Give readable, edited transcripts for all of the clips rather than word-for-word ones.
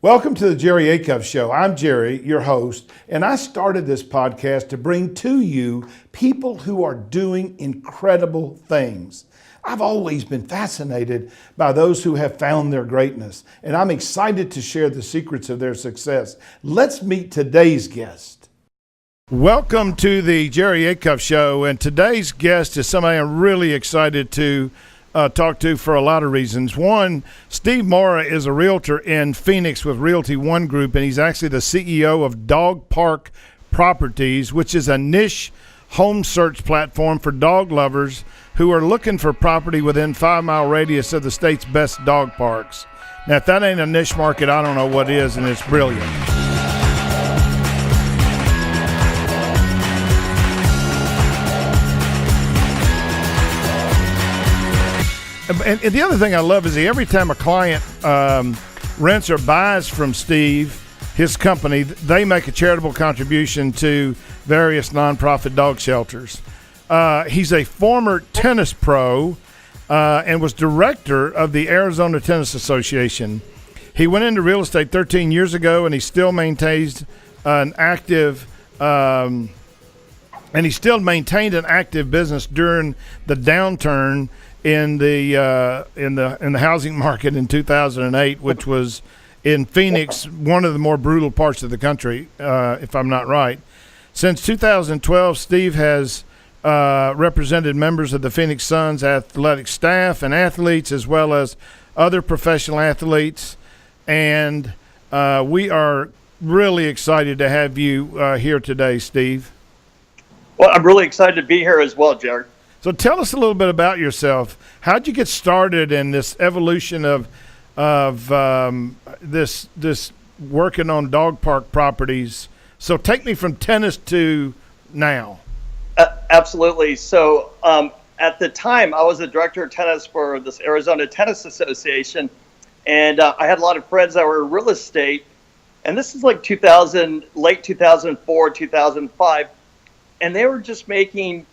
Welcome to the Jerry Acuff Show. I'm Jerry, your host, and I started this podcast to bring to you people who are doing incredible things. I've always been fascinated by those who have found their greatness, and I'm excited to share the secrets of their success. Let's meet today's guest. Welcome to the Jerry Acuff Show, and today's guest is somebody I'm really excited to talk to for a lot of reasons. One, Steve Mora is a realtor in Phoenix with Realty One Group, and he's actually the CEO of Dog Park Properties, which is a niche home search platform for dog lovers who are looking for property within 5-mile radius of the state's best dog parks. Now, if that ain't a niche market, I don't know what is, and it's brilliant. And the other thing I love is every time a client rents or buys from Steve, his company, they make a charitable contribution to various nonprofit dog shelters. He's a former tennis pro and was director of the Arizona Tennis Association. He went into real estate 13 years ago, and he still maintains an active business during the downturn in the housing market in 2008, which was in Phoenix, one of the more brutal parts of the country, if I'm not right. Since 2012, Steve has represented members of the Phoenix Suns athletic staff and athletes, as well as other professional athletes. And we are really excited to have you here today, Steve. Well, I'm really excited to be here as well, Jared. So tell us a little bit about yourself. How'd you get started in this evolution of this working on dog park properties? So take me from tennis to now. Absolutely. So at the time, I was the director of tennis for this Arizona Tennis Association, and I had a lot of friends that were in real estate. And this is like late 2004, 2005, and they were just making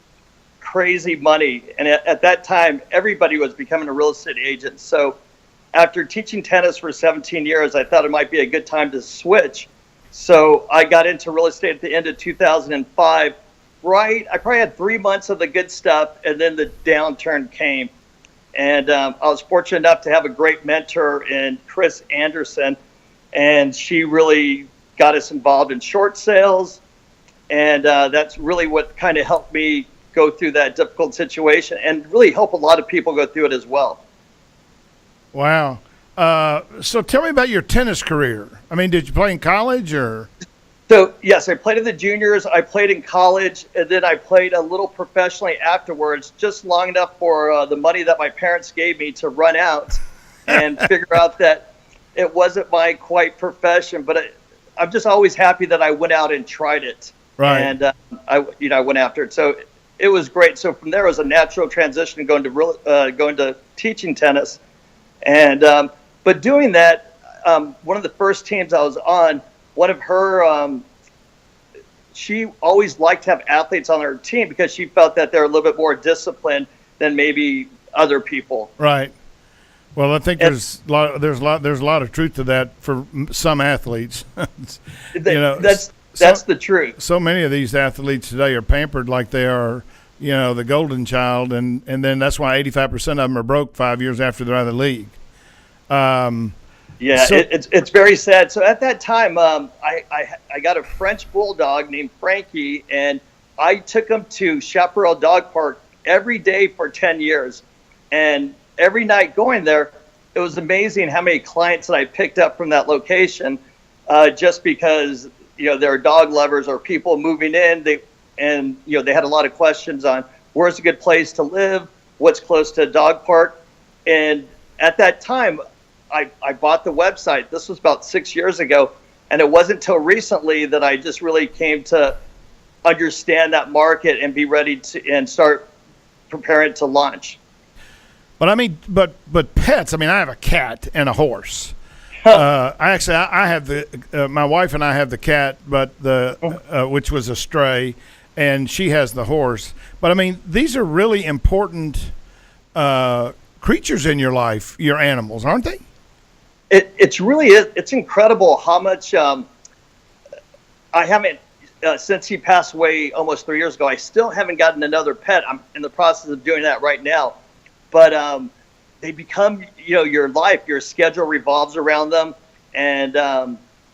crazy money. And at that time, everybody was becoming a real estate agent. So after teaching tennis for 17 years, I thought it might be a good time to switch. So I got into real estate at the end of 2005. I probably had 3 months of the good stuff, and then the downturn came. And I was fortunate enough to have a great mentor in Chris Anderson, and she really got us involved in short sales. And that's really what kind of helped me go through that difficult situation and really help a lot of people go through it as well. Wow. So tell me about your tennis career. I mean, did you play in college or? So, yes, I played in the juniors. I played in college, and then I played a little professionally afterwards, just long enough for the money that my parents gave me to run out and figure out that it wasn't my quite profession. But I'm just always happy that I went out and tried it. Right. And I went after it. So it was great. So from there, it was a natural transition going to teaching tennis, and but doing that, one of the first teams I was on, one of her, she always liked to have athletes on her team because she felt that they're a little bit more disciplined than maybe other people. Right. Well, I think there's a lot of truth to that for some athletes. That's the truth. So many of these athletes today are pampered like they are, the golden child, and then that's why 85% of them are broke 5 years after they're out of the league. It's very sad. So at that time, I got a French bulldog named Frankie, and I took him to Chaparral Dog Park every day for 10 years. And every night going there, it was amazing how many clients that I picked up from that location just because they're dog lovers or people moving in. They had a lot of questions on where's a good place to live, what's close to a dog park. And at that time, I bought the website. This was about 6 years ago. And it wasn't until recently that I just really came to understand that market and be ready to and start preparing to launch. But I mean, but pets. I mean, I have a cat and a horse. I have my wife and I have the cat, but which was a stray, and she has the horse. But I mean, these are really important creatures in your life, your animals, aren't they? It's incredible how much I haven't since he passed away almost 3 years ago. I still haven't gotten another pet. I'm in the process of doing that right now, but they become your life. Your schedule revolves around them, and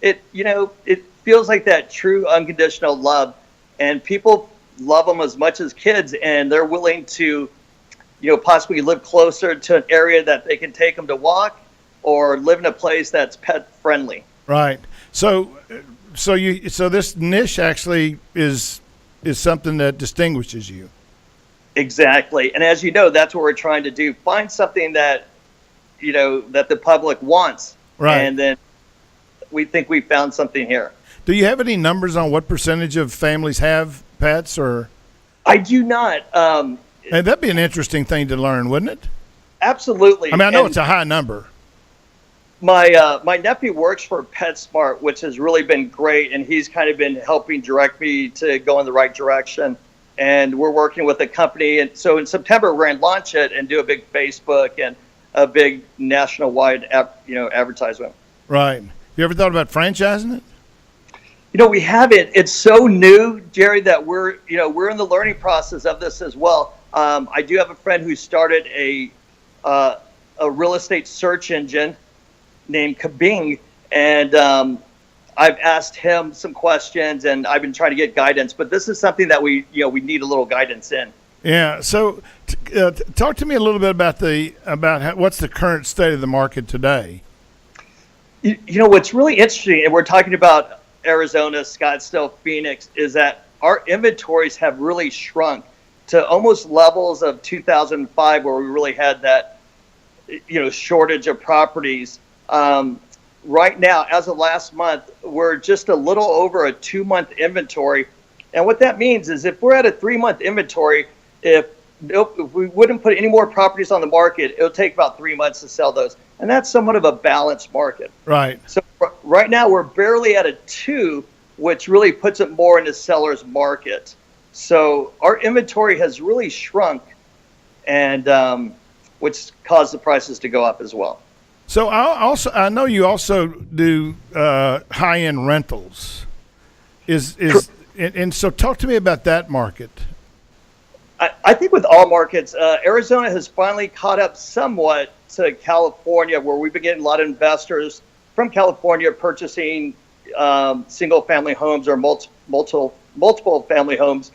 it feels like that true unconditional love, and people love them as much as kids, and they're willing to possibly live closer to an area that they can take them to walk, or live in a place that's pet friendly. Right. So this niche actually is something that distinguishes you. Exactly. And as you know, that's what we're trying to do. Find something that that the public wants. Right. And then we think we found something here. Do you have any numbers on what percentage of families have pets, or? I do not. Hey, that'd be an interesting thing to learn, wouldn't it? Absolutely. I mean, I know it's a high number. My nephew works for PetSmart, which has really been great, and he's kind of been helping direct me to go in the right direction. And we're working with a company, and so in September we're going to launch it and do a big Facebook and a big national-wide advertisement. Right. You ever thought about franchising it? We haven't. It's so new, Jerry, that we're in the learning process of this as well. I do have a friend who started a real estate search engine named Kabing, and I've asked him some questions, and I've been trying to get guidance. But this is something that we need a little guidance in. Yeah. So, talk to me a little bit about what's the current state of the market today. What's really interesting, and we're talking about Arizona, Scottsdale, Phoenix, is that our inventories have really shrunk to almost levels of 2005, where we really had that shortage of properties. Right now, as of last month, we're just a little over a 2-month inventory. And what that means is if we're at a 3-month inventory, if we wouldn't put any more properties on the market, it'll take about 3 months to sell those. And that's somewhat of a balanced market. Right. So right now we're barely at a 2, which really puts it more in the seller's market. So our inventory has really shrunk, and which caused the prices to go up as well. So I know you also do high-end rentals. And so talk to me about that market. I think with all markets, Arizona has finally caught up somewhat to California, where we've been getting a lot of investors from California purchasing single-family homes or multiple family homes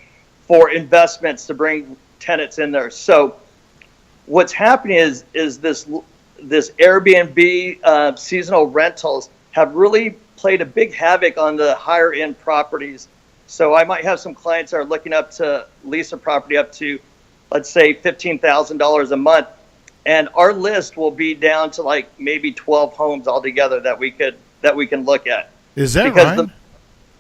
for investments to bring tenants in there. So what's happening is this Airbnb seasonal rentals have really played a big havoc on the higher end properties. So I might have some clients that are looking up to lease a property up to, let's say, $15,000 a month, and our list will be down to like maybe 12 homes altogether that we can look at. Is that because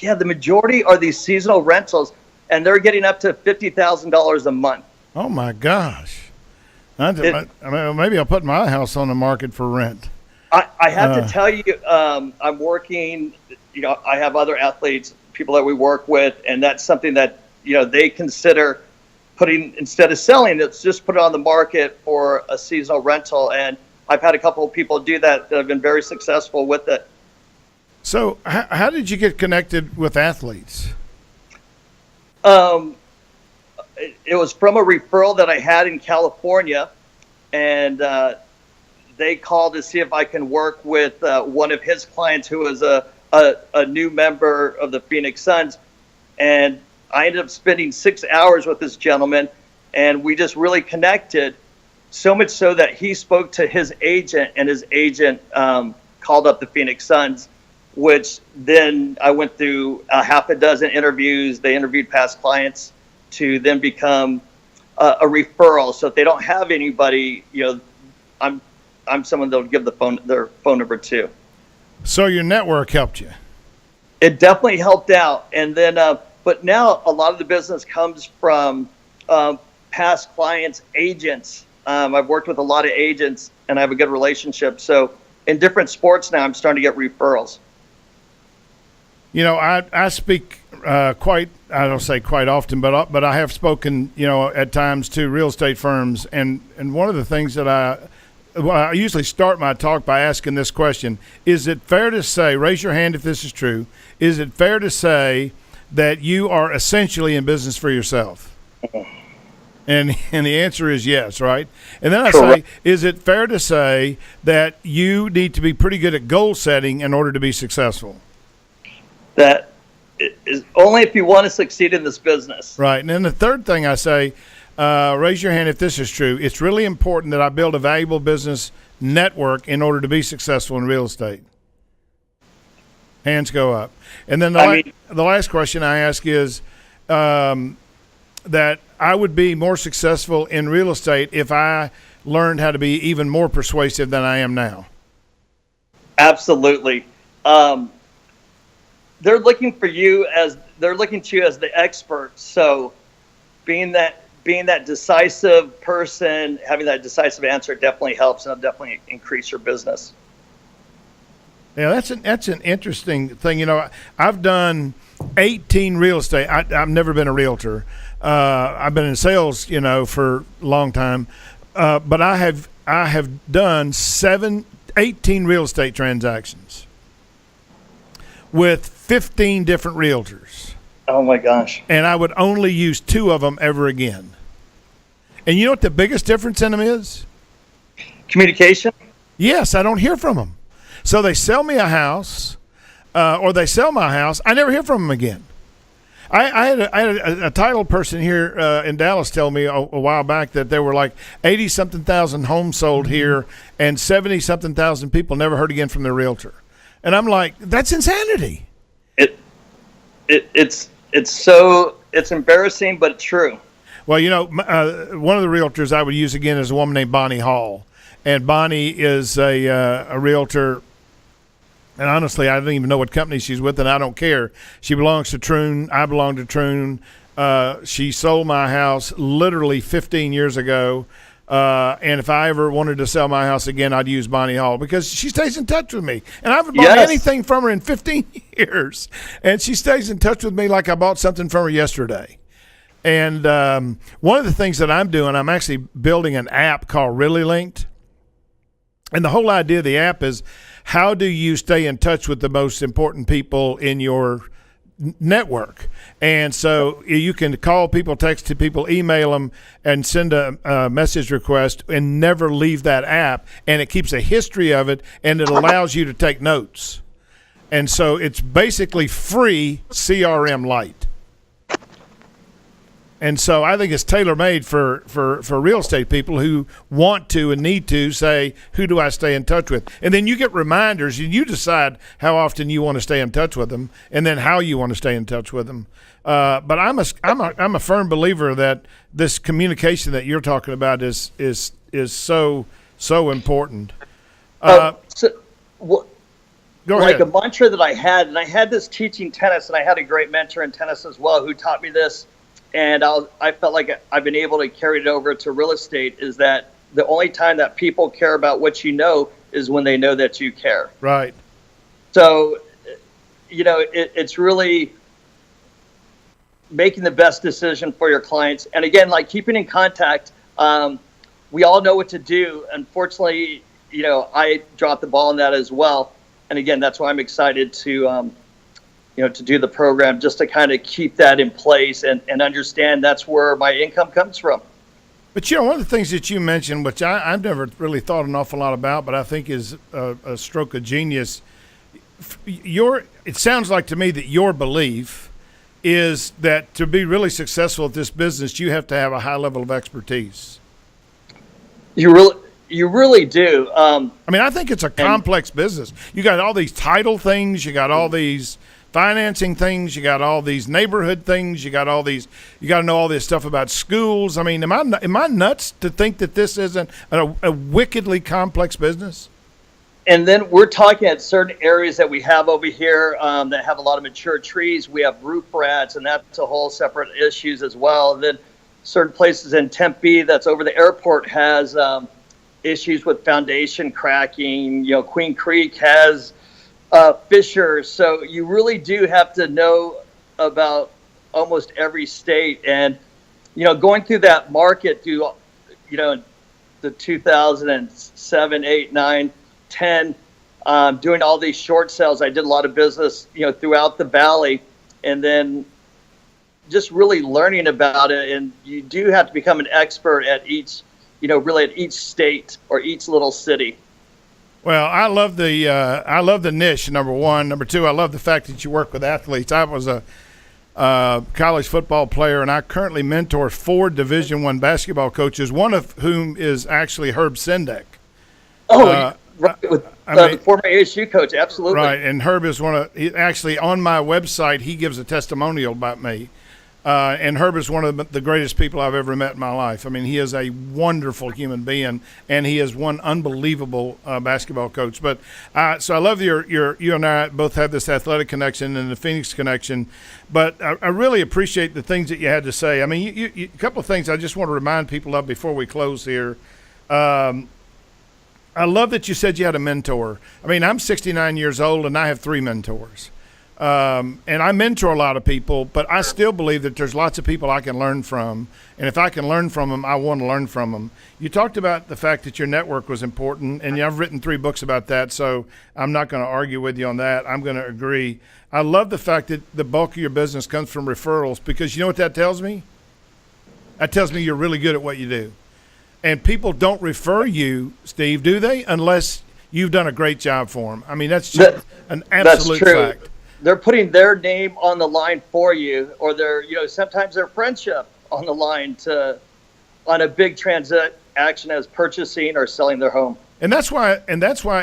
right? The majority are these seasonal rentals, and they're getting up to $50,000 a month. Oh my gosh! Maybe I'll put my house on the market for rent. I have to tell you, I'm working. I have other athletes, people that we work with, and that's something that they consider putting, instead of selling, it's just put it on the market for a seasonal rental. And I've had a couple of people do that have been very successful with it. So how did you get connected with athletes? It was from a referral that I had in California, and they called to see if I can work with one of his clients who was a new member of the Phoenix Suns. And I ended up spending 6 hours with this gentleman, and we just really connected, so much so that he spoke to his agent, and his agent called up the Phoenix Suns, which then I went through a half a dozen interviews. They interviewed past clients to then become a referral. So if they don't have anybody, I'm someone they'll give their phone number to. So your network helped you. It definitely helped out. And then, but now a lot of the business comes from past clients, agents. I've worked with a lot of agents, and I have a good relationship. So in different sports now, I'm starting to get referrals. I speak I don't say quite often, but I have spoken, at times to real estate firms. And one of the things that well, I usually start my talk by asking this question. Is it fair to say, raise your hand if this is true, is it fair to say that you are essentially in business for yourself? And the answer is yes, right? And then I say, is it fair to say that you need to be pretty good at goal setting in order to be successful? That is only if you want to succeed in this business. Right. And then the third thing I say, raise your hand if this is true. It's really important that I build a valuable business network in order to be successful in real estate. Hands go up. And then the last question I ask is that I would be more successful in real estate if I learned how to be even more persuasive than I am now. Absolutely. They're looking to you as the expert. So being that decisive person, having that decisive answer definitely helps, and it'll definitely increase your business. Yeah, that's an interesting thing. You know, I've done 18 real estate. I've never been a realtor. I've been in sales, for a long time. But I have done 18 real estate transactions with 15 different realtors. Oh my gosh. And I would only use 2 of them ever again. And you know what the biggest difference in them is? Communication? Yes, I don't hear from them. So they sell me a house, or they sell my house. I never hear from them again. I had a title person here in Dallas tell me a while back that there were like 80-something thousand homes sold here, and 70-something thousand people never heard again from their realtor. And I'm like, that's insanity. It's embarrassing, but true. Well, one of the realtors I would use again is a woman named Bonnie Hall, and Bonnie is a realtor. And honestly, I don't even know what company she's with, and I don't care. She belongs to Troon. I belong to Troon. She sold my house literally 15 years ago. And if I ever wanted to sell my house again, I'd use Bonnie Hall because she stays in touch with me. And I haven't bought anything from her in 15 years. And she stays in touch with me like I bought something from her yesterday. And one of the things that I'm doing, I'm actually building an app called Really Linked. And the whole idea of the app is, how do you stay in touch with the most important people in your network? And so you can call people, text to people, email them, and send a message request and never leave that app. And it keeps a history of it, and it allows you to take notes. And so it's basically free CRM Lite. And so I think it's tailor-made for real estate people who want to and need to say, who do I stay in touch with? And then you get reminders, and you decide how often you want to stay in touch with them, and then how you want to stay in touch with them. But I'm a firm believer that this communication that you're talking about is so important. Go ahead. Like a mantra that I had, and I had this teaching tennis, and I had a great mentor in tennis as well who taught me this. And I felt like I've been able to carry it over to real estate, is that the only time that people care about what you know is when they know that you care. Right. So, it's really making the best decision for your clients. And again, like keeping in contact, we all know what to do. Unfortunately, I dropped the ball on that as well. And again, that's why I'm excited to do the program, just to kind of keep that in place and understand that's where my income comes from. But, one of the things that you mentioned, which I've never really thought an awful lot about, but I think is a stroke of genius, it sounds like to me that your belief is that to be really successful at this business, you have to have a high level of expertise. You really do. I think it's a complex business. You got all these title things, you got all these financing things, you got all these neighborhood things, you got to know all this stuff about schools. Am I nuts to think that this isn't a wickedly complex business? And then we're talking at certain areas that we have over here that have a lot of mature trees. We have roof rats, and that's a whole separate issues as well. And then certain places in Tempe that's over the airport has issues with foundation cracking. Queen Creek has fissures. So you really do have to know about almost every state. And, going through that market through, the 2007, 8, 9, 10, doing all these short sales. I did a lot of business, throughout the valley, and then just really learning about it. And you do have to become an expert at each, really at each state or each little city. Well, I love the niche, number one. Number two, I love the fact that you work with athletes. I was a college football player, and I currently mentor 4 Division I basketball coaches, one of whom is actually Herb Sendek. Oh, right, with the former ASU coach, absolutely. Right, and Herb is actually on my website, he gives a testimonial about me. And Herb is one of the greatest people I've ever met in my life. I mean, he is a wonderful human being, and he is one unbelievable basketball coach. But so I love you and I both have this athletic connection and the Phoenix connection. But I really appreciate the things that you had to say. I mean, a couple of things I just want to remind people of before we close here. I love that you said you had a mentor. I mean, I'm 69 years old, and I have 3 mentors. And I mentor a lot of people, but I still believe that there's lots of people I can learn from. And if I can learn from them, I want to learn from them. You talked about the fact that your network was important, and I've written 3 books about that, so I'm not going to argue with you on that. I'm going to agree. I love the fact that the bulk of your business comes from referrals, because you know what that tells me? That tells me you're really good at what you do. And people don't refer you, Steve, do they? Unless you've done a great job for them. I mean, that's just an absolute fact. They're putting their name on the line for you, or sometimes their friendship on the line on a big transaction as purchasing or selling their home. And that's why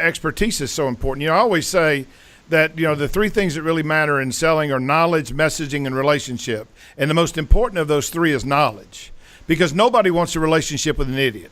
expertise is so important. I always say that, the 3 things that really matter in selling are knowledge, messaging, and relationship. And the most important of those 3 is knowledge, because nobody wants a relationship with an idiot.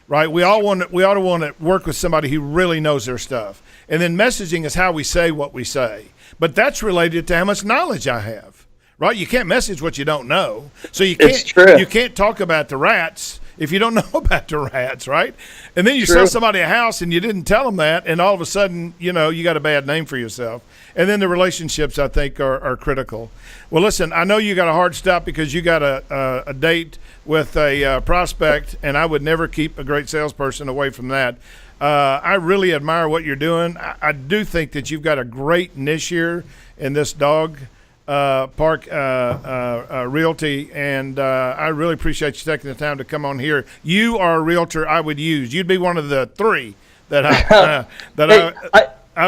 Right? We ought to want to work with somebody who really knows their stuff. And then messaging is how we say what we say. But that's related to how much knowledge I have, right? You can't message what you don't know. So you can't talk about the rats if you don't know about the rats, right? And then you sell somebody a house and you didn't tell them that, and all of a sudden, you got a bad name for yourself. And then the relationships, I think, are critical. Well, listen, I know you got a hard stop because you got a date with a prospect, and I would never keep a great salesperson away from that. I really admire what you're doing. I do think that you've got a great niche here in this dog park realty, and I really appreciate you taking the time to come on here. You are a realtor I would use. You'd be one of the 3 that I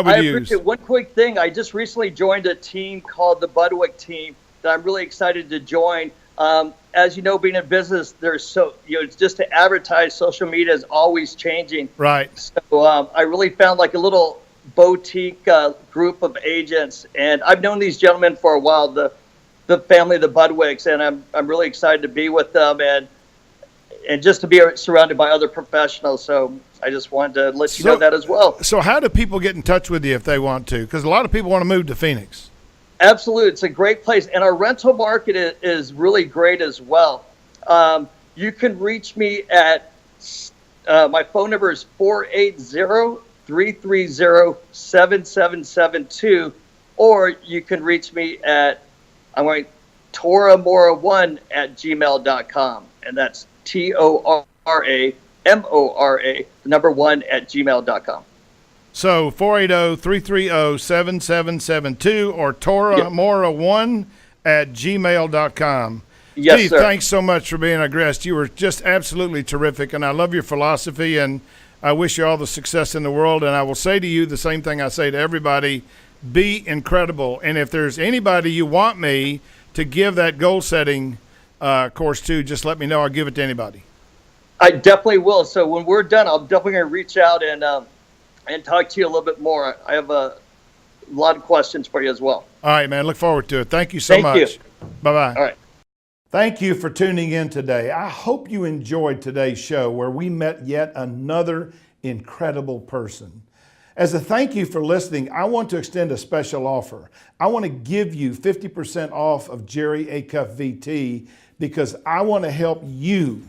would use. One quick thing. I just recently joined a team called the Budwick team that I'm really excited to join. As you know, being in business, just to advertise, social media is always changing. Right. So I really found like a little boutique group of agents, and I've known these gentlemen for a while, the family, the Budwicks, and I'm really excited to be with them and just to be surrounded by other professionals. So I just wanted to let you know that as well. So how do people get in touch with you if they want to? Because a lot of people want to move to Phoenix. Absolutely. It's a great place. And our rental market is really great as well. You can reach me at my phone number is 480-330-7772, or you can reach me at toramora1@gmail.com, and that's TORAMORA, the number 1@gmail.com. So 480-330-7772 or toramora1@gmail.com. Yes, Steve, sir. Thanks so much for being a guest. You were just absolutely terrific, and I love your philosophy, and I wish you all the success in the world. And I will say to you the same thing I say to everybody: be incredible. And if there's anybody you want me to give that goal setting course to, just let me know. I'll give it to anybody. I definitely will. So when we're done, I'm definitely going to reach out and talk to you a little bit more. I have a lot of questions for you as well. All right, man. Look forward to it. Thank you so much. Thank you. Bye-bye. All right. Thank you for tuning in today. I hope you enjoyed today's show where we met yet another incredible person. As a thank you for listening, I want to extend a special offer. I want to give you 50% off of Jerry Acuff VT because I want to help you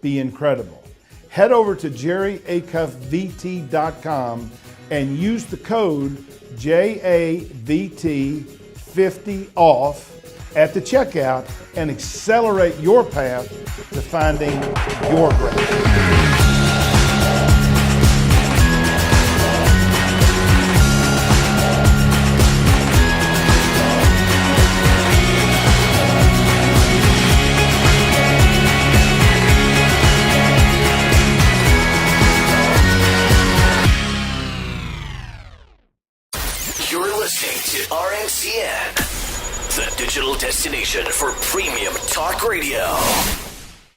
be incredible. Head over to jerryacuffvt.com and use the code JAVT50OFF at the checkout and accelerate your path to finding your greatness. to RMCN, the digital destination for premium talk radio.